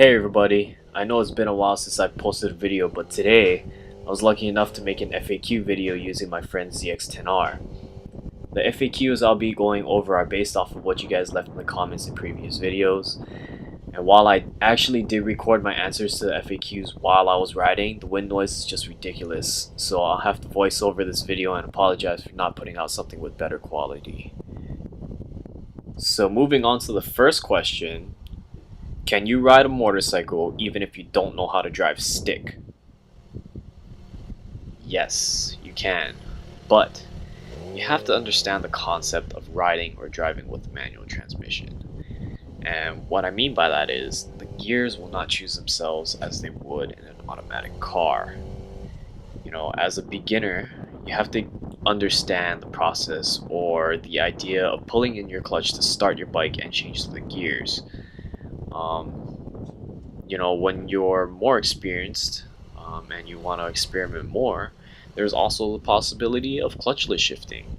Hey everybody, I know it's been a while since I've posted a video, but today I was lucky enough to make an FAQ video using my friend ZX10R. The FAQs I'll be going over are based off of what you guys left in the comments in previous videos, and while I actually did record my answers to the FAQs while I was riding, the wind noise is just ridiculous, so I'll have to voice over this video and apologize for not putting out something with better quality. So moving on to the first question. Can you ride a motorcycle even if you don't know how to drive stick? Yes, you can, but you have to understand the concept of riding or driving with a manual transmission. And what I mean by that is, the gears will not choose themselves as they would in an automatic car. You know, as a beginner, you have to understand the process or the idea of pulling in your clutch to start your bike and change the gears. When you're more experienced and you want to experiment more, there's also the possibility of clutchless shifting.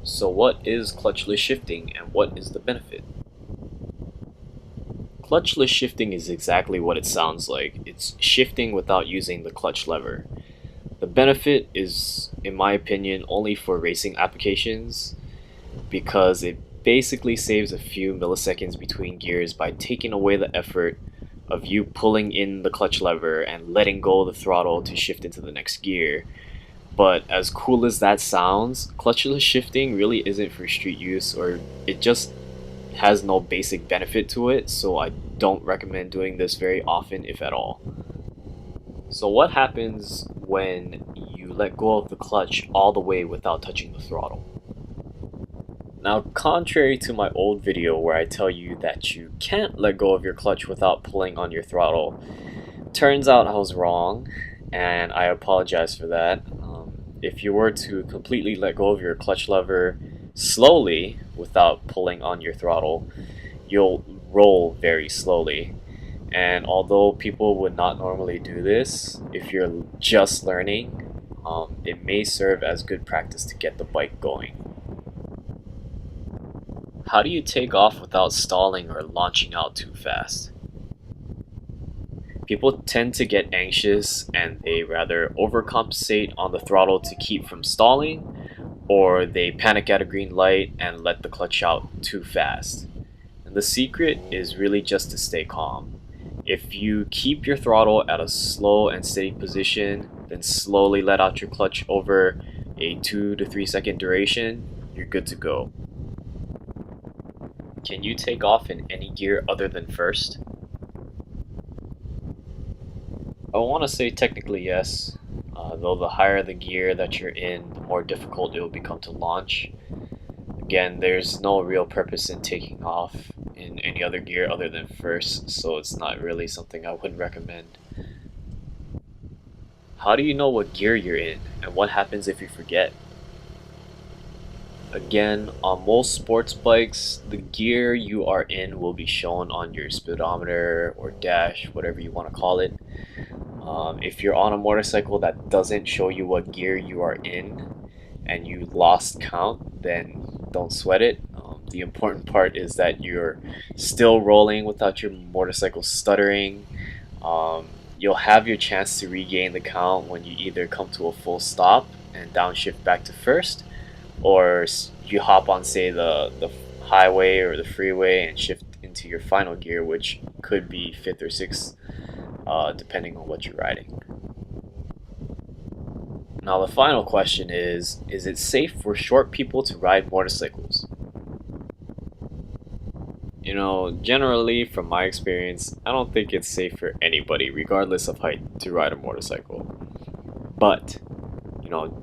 So what is clutchless shifting and what is the benefit? Clutchless shifting is exactly what it sounds like. It's shifting without using the clutch lever. The benefit is, in my opinion, only for racing applications because it basically saves a few milliseconds between gears by taking away the effort of you pulling in the clutch lever and letting go of the throttle to shift into the next gear. But as cool as that sounds, clutchless shifting really isn't for street use, or it just has no basic benefit to it, so I don't recommend doing this very often, if at all. So what happens when you let go of the clutch all the way without touching the throttle? Now, contrary to my old video where I tell you that you can't let go of your clutch without pulling on your throttle, turns out I was wrong, and I apologize for that. If you were to completely let go of your clutch lever slowly without pulling on your throttle, you'll roll very slowly. And although people would not normally do this, if you're just learning, it may serve as good practice to get the bike going. How do you take off without stalling or launching out too fast? People tend to get anxious and they rather overcompensate on the throttle to keep from stalling, or they panic at a green light and let the clutch out too fast. And the secret is really just to stay calm. If you keep your throttle at a slow and steady position, then slowly let out your clutch over a 2 to 3 second duration, you're good to go. Can you take off in any gear other than first? I want to say technically yes, though the higher the gear that you're in, the more difficult it will become to launch. Again, there's no real purpose in taking off in any other gear other than first, so it's not really something I would recommend. How do you know what gear you're in, and what happens if you forget? Again, on most sports bikes, the gear you are in will be shown on your speedometer or dash, whatever you want to call it. If you're on a motorcycle that doesn't show you what gear you are in and you lost count, then don't sweat it. The important part is that you're still rolling without your motorcycle stuttering. You'll have your chance to regain the count when you either come to a full stop and downshift back to first, or you hop on, say, the highway or the freeway and shift into your final gear, which could be 5th or 6th, depending on what you're riding. Now the final question is it safe for short people to ride motorcycles? Generally from my experience, I don't think it's safe for anybody, regardless of height, to ride a motorcycle. But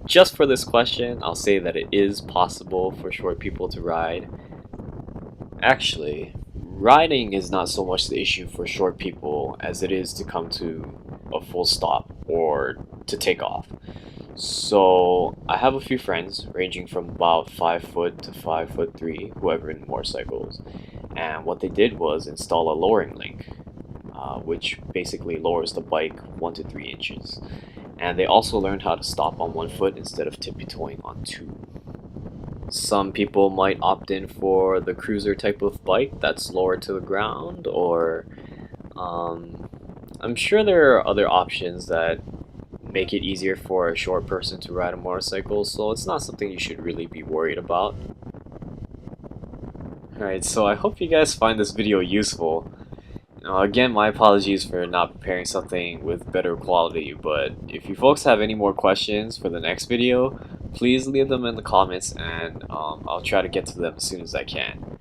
just for this question, I'll say that it is possible for short people to ride. Actually, riding is not so much the issue for short people as it is to come to a full stop or to take off. So I have a few friends ranging from about 5 foot to 5'3" who have ridden motorcycles, and what they did was install a lowering link, which basically lowers the bike 1 to 3 inches. And they also learned how to stop on 1 foot instead of tippy-toeing on 2. Some people might opt in for the cruiser type of bike that's lower to the ground, or um, I'm sure there are other options that make it easier for a short person to ride a motorcycle, so it's not something you should really be worried about. Alright, so I hope you guys find this video useful. Again, my apologies for not preparing something with better quality, but if you folks have any more questions for the next video, please leave them in the comments and I'll try to get to them as soon as I can.